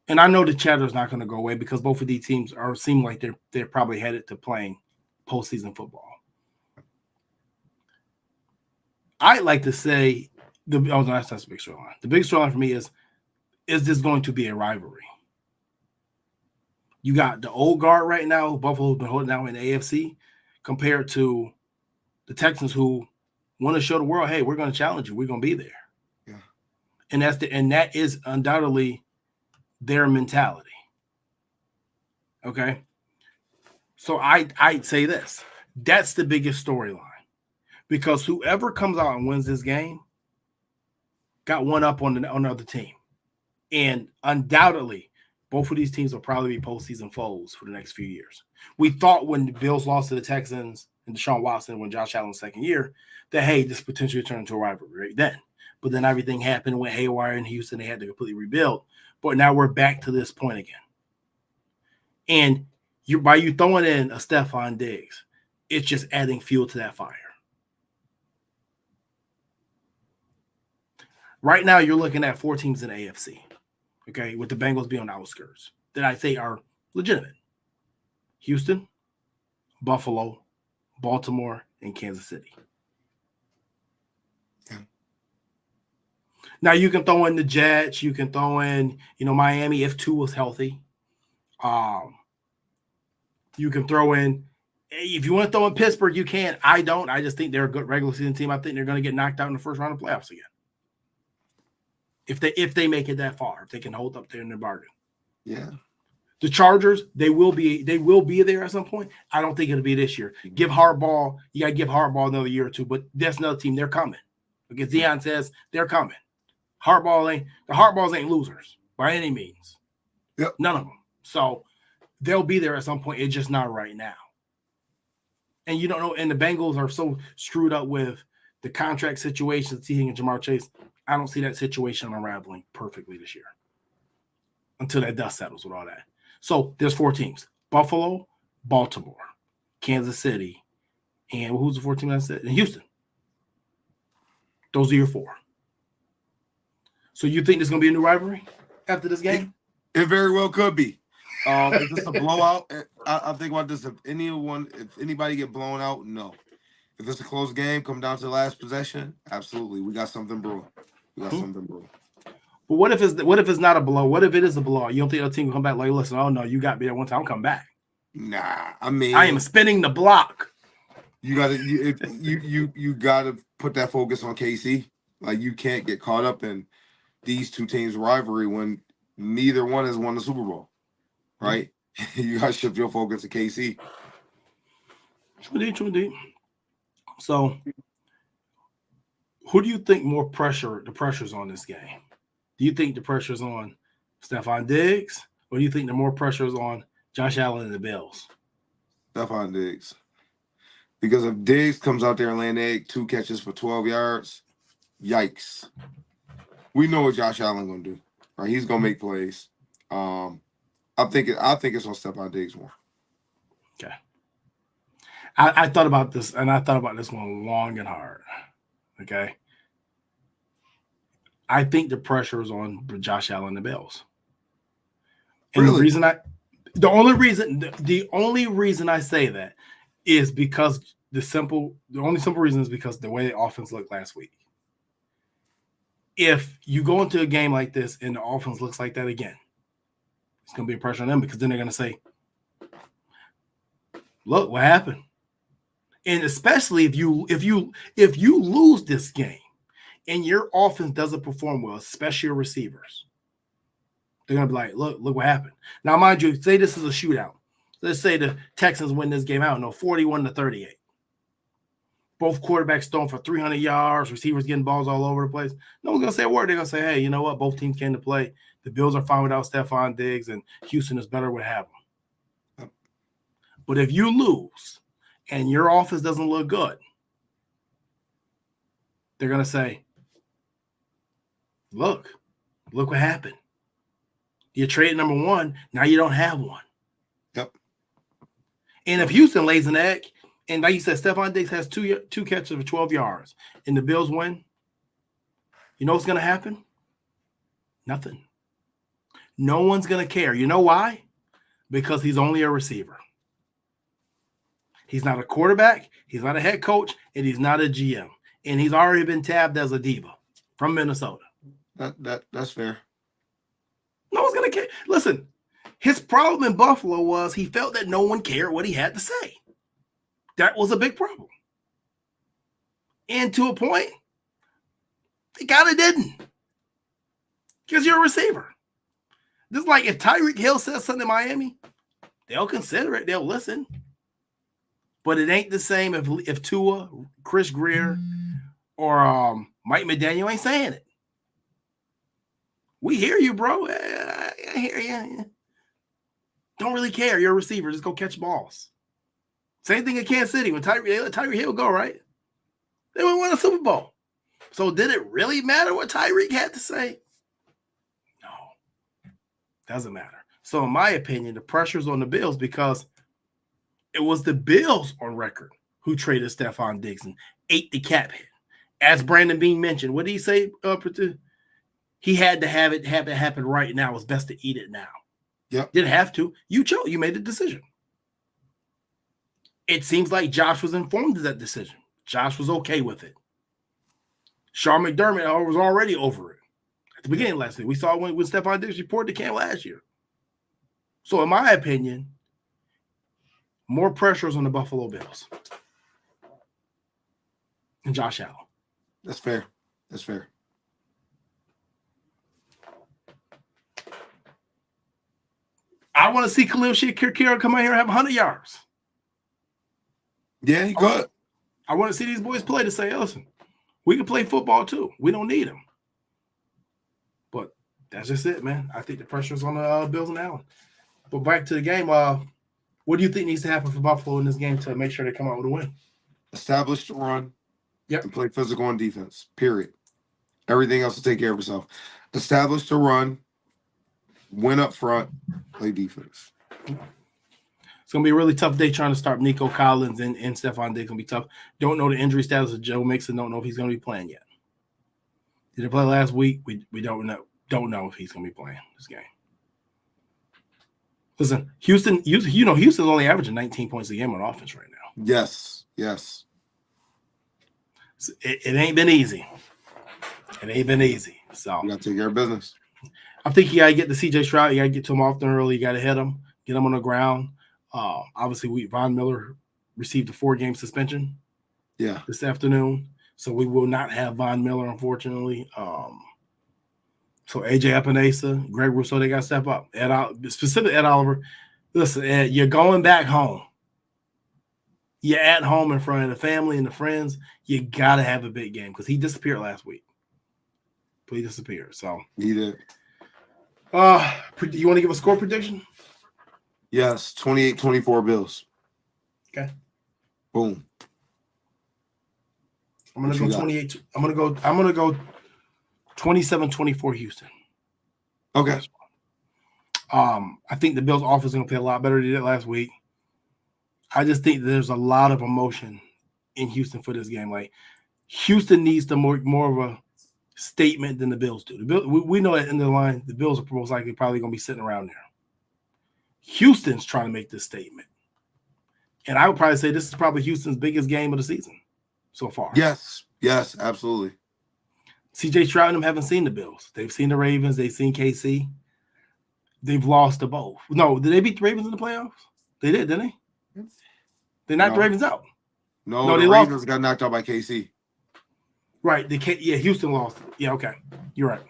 And I know the chatter is not going to go away because both of these teams seem like they're probably headed to playing postseason football. I'd like to say that's the big storyline. The big storyline for me is this going to be a rivalry? You got the old guard right now, who Buffalo's been holding out in the AFC, compared to the Texans, who want to show the world, hey, we're going to challenge you. We're going to be there. Yeah. And that is undoubtedly their mentality. Okay. So I'd say this. That's the biggest storyline. Because whoever comes out and wins this game got one up on the other team. And undoubtedly, both of these teams will probably be postseason foes for the next few years. We thought when the Bills lost to the Texans and Deshaun Watson, when Josh Allen's second year, that, hey, this potentially turned into a rivalry right then. But then everything happened, went haywire in Houston. They had to completely rebuild. But now we're back to this point again. And by you throwing in a Stephon Diggs, it's just adding fuel to that fire. Right now, you're looking at 4 teams in the AFC. Okay, with the Bengals being on the outskirts, that I say are legitimate. Houston, Buffalo, Baltimore, and Kansas City. Yeah. Now you can throw in the Jets, you can throw in, Miami if Tua was healthy. You can throw in, if you want to throw in Pittsburgh, you can. I don't. I just think they're a good regular season team. I think they're going to get knocked out in the first round of playoffs again. If they make it that far, if they can hold up there in their bargain. Yeah. The Chargers, they will be there at some point. I don't think it'll be this year. You got to give Harbaugh another year or two, but that's another team. They're coming. Because Deion says they're coming. The Hardballs ain't losers by any means. Yep. None of them. So they'll be there at some point. It's just not right now. And you don't know, and the Bengals are so screwed up with the contract situation, T. and Jamar Chase. I don't see that situation unraveling perfectly this year until that dust settles with all that. So there's 4 teams: Buffalo, Baltimore, Kansas City, and who's the 4th team I said? And Houston. Those are your 4. So you think there's going to be a new rivalry after this game? It very well could be. If it's a blowout, I think about this. If anybody get blown out, no. If it's a close game, come down to the last possession, absolutely. We got something brewing. But what if it's not a blow? What if it is a blow? You don't think the team will come back like, listen, oh no, you got me that one time, I'll come back. Nah, I mean, I am spinning the block. You gotta put that focus on KC. Like, you can't get caught up in these 2 teams' rivalry when neither one has won the Super Bowl. Right? You gotta shift your focus to KC. True. So who do you think the pressure's on this game? Do you think the pressure's on Stephon Diggs, or do you think the more pressure is on Josh Allen and the Bills? Stephon Diggs. Because if Diggs comes out there and land egg 2 catches for 12 yards, yikes. We know what Josh Allen gonna do, right? He's gonna make plays. I think it's gonna step on Diggs more. Okay. I thought about this, and I thought about this one long and hard. Okay. I think the pressure is on Josh Allen and the Bills. And Really? the only reason I say that is because the only simple reason is because the way the offense looked last week. If you go into a game like this and the offense looks like that again, it's going to be a pressure on them because then they're going to say, look, what happened? And especially if you lose this game and your offense doesn't perform well, especially your receivers, they're going to be like, look what happened. Now, mind you, say this is a shootout. Let's say the Texans win this game out, 41-38. Both quarterbacks throwing for 300 yards, receivers getting balls all over the place. No one's going to say a word. They're going to say, hey, you know what? Both teams came to play. The Bills are fine without Stephon Diggs, and Houston is better with having them. But if you lose and your offense doesn't look good, they're going to say, look what happened. You traded number one. Now you don't have one. Yep. And if Houston lays an egg, and like you said, Stephon Diggs has two catches for 12 yards, and the Bills win, you know what's going to happen? Nothing. No one's going to care. You know why? Because he's only a receiver. He's not a quarterback, he's not a head coach, and he's not a GM. And he's already been tabbed as a diva from Minnesota. That's fair. No one's going to care. Listen, his problem in Buffalo was he felt that no one cared what he had to say. That was a big problem. And to a point, it kind of didn't. Because you're a receiver. This is like if Tyreek Hill says something in Miami, they'll consider it. They'll listen. But it ain't the same if Tua, Chris Greer, or Mike McDaniel ain't saying it. We hear you, bro. I hear you. Don't really care. You're a receiver. Just go catch balls. Same thing in Kansas City when Tyreek Hill go, right? They would win a Super Bowl. So did it really matter what Tyreek had to say? No. Doesn't matter. So in my opinion, the pressure's on the Bills because it was the Bills on record who traded Stephon Diggs and ate the cap hit. As Brandon Bean mentioned, what did he say? He had to have it happen right now. It was best to eat it now. Yep. Didn't have to. You chose. You made the decision. It seems like Josh was informed of that decision. Josh was okay with it. Sean McDermott was already over it at the beginning of last week. We saw when Stephon Diggs reported to camp last year. So in my opinion, more pressure is on the Buffalo Bills and Josh Allen. That's fair. That's fair. I want to see Khalil Shakir come out here and have 100 yards. Yeah, he could. I want to see these boys play to say, listen, we can play football too. We don't need them. But that's just it, man. I think the pressure's on the Bills and Allen. But back to the game, what do you think needs to happen for Buffalo in this game to make sure they come out with a win? Establish the run. Yep. And play physical on defense. Period. Everything else will take care of itself. Establish the run. Win up front. Play defense. It's going to be a really tough day trying to start Nico Collins and Stephon Diggs. It's going to be tough. Don't know the injury status of Joe Mixon. Don't know if he's going to be playing yet. Did he play last week? We don't know. Don't know if he's going to be playing this game. Listen, Houston's only averaging 19 points a game on offense right now. Yes. Yes. It ain't been easy. It ain't been easy. So You got to take care of business. I think you got to get the CJ Stroud. You got to get to him often early. You got to hit him, get him on the ground. Obviously, Von Miller received a 4-game suspension this afternoon. So we will not have Von Miller, unfortunately. So A.J. Epinesa, Greg Rousseau, they got to step up. Specifically Ed Oliver. Listen, Ed, you're going back home. You're at home in front of the family and the friends. You got to have a big game because he disappeared last week. He disappeared. So He did. you want to give a score prediction? Yes. 28-24 Bills. Okay. Boom. I'm gonna What go you got? 28. I'm gonna go 27-24 Houston. Okay. I think the Bills' offense is gonna play a lot better than they did last week. I just think there's a lot of emotion in Houston for this game. Like Houston needs to more of a statement than the Bills do. We know at the end of the line, the Bills are most likely probably gonna be sitting around there. Houston's trying to make this statement. And I would probably say this is probably Houston's biggest game of the season so far. Yes, absolutely. CJ Stroud and them haven't seen the Bills. They've seen the Ravens. They've seen KC. They've lost to both. No, did they beat the Ravens in the playoffs? They did, didn't they? They knocked the Ravens out. No, they the lost. Ravens got knocked out by KC. Right. Houston lost. Yeah, okay. You're right.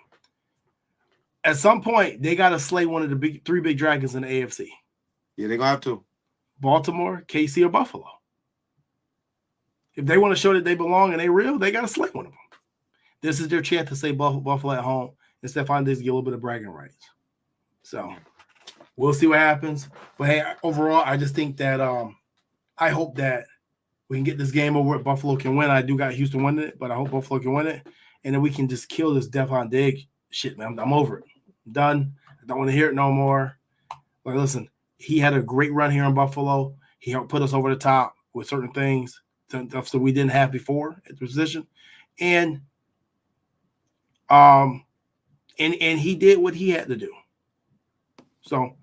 At some point, they got to slay one of the three big dragons in the AFC. Yeah, they're going to have to. Baltimore, KC, or Buffalo. If they want to show that they belong and they real, they got to slay one of them. This is their chance to say Buffalo at home and Stephon Diggs get a little bit of bragging rights. So we'll see what happens. But hey, overall, I just think that I hope that we can get this game over. Buffalo can win. I do got Houston winning it, but I hope Buffalo can win it. And then we can just kill this Stephon Diggs shit, man. I'm over it. I'm done. I don't want to hear it no more. Like, listen, he had a great run here in Buffalo. He helped put us over the top with certain things, stuff that we didn't have before at the position. And he did what he had to do. So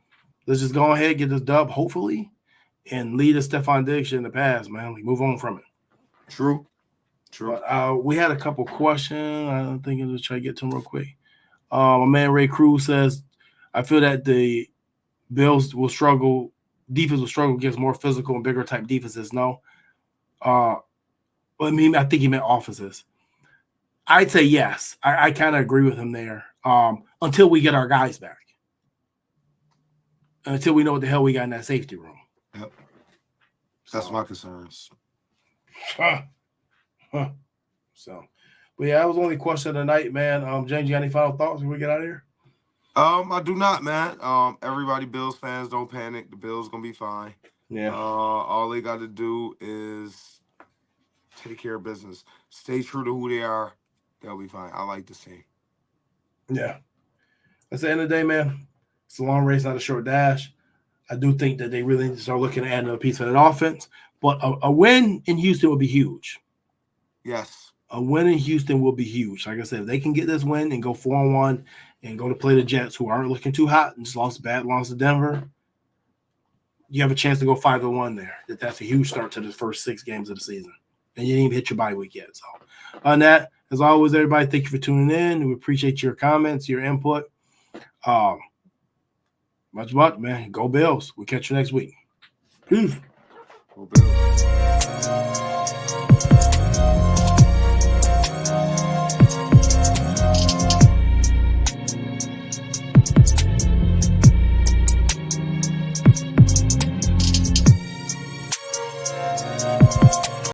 let's just go ahead, get this dub, hopefully, and lead a Stephon Diggs shit in the past, man. We move on from it. True. But, we had a couple questions. I'm thinking to try to get to them real quick. My man Ray Cruz says, I feel that the Bills will struggle, defense will struggle against more physical and bigger type defenses. No. I think he meant offenses. I'd say yes. I kind of agree with him there. Until we get our guys back. Until we know what the hell we got in that safety room. Yep. That's my concerns. So, but yeah, that was the only question of the night, man. James, you got any final thoughts before we get out of here? I do not, man. Everybody, Bills fans, don't panic. The Bills gonna be fine. Yeah. All they got to do is take care of business. Stay true to who they are. They'll be fine. I like this team. Yeah. That's the end of the day, man. It's a long race, not a short dash. I do think that they really need to start looking at adding a piece of that offense. But a win in Houston would be huge. Yes. A win in Houston will be huge. Like I said, if they can get this win and go 4-1 and go to play the Jets, who aren't looking too hot and just lost to Denver, you have a chance to go 5-1 there. That's a huge start to the first 6 games of the season. And you didn't even hit your bye week yet. So on that, as always, everybody, thank you for tuning in. We appreciate your comments, your input. Much, man. Go Bills. We'll catch you next week. Peace. Go Bills.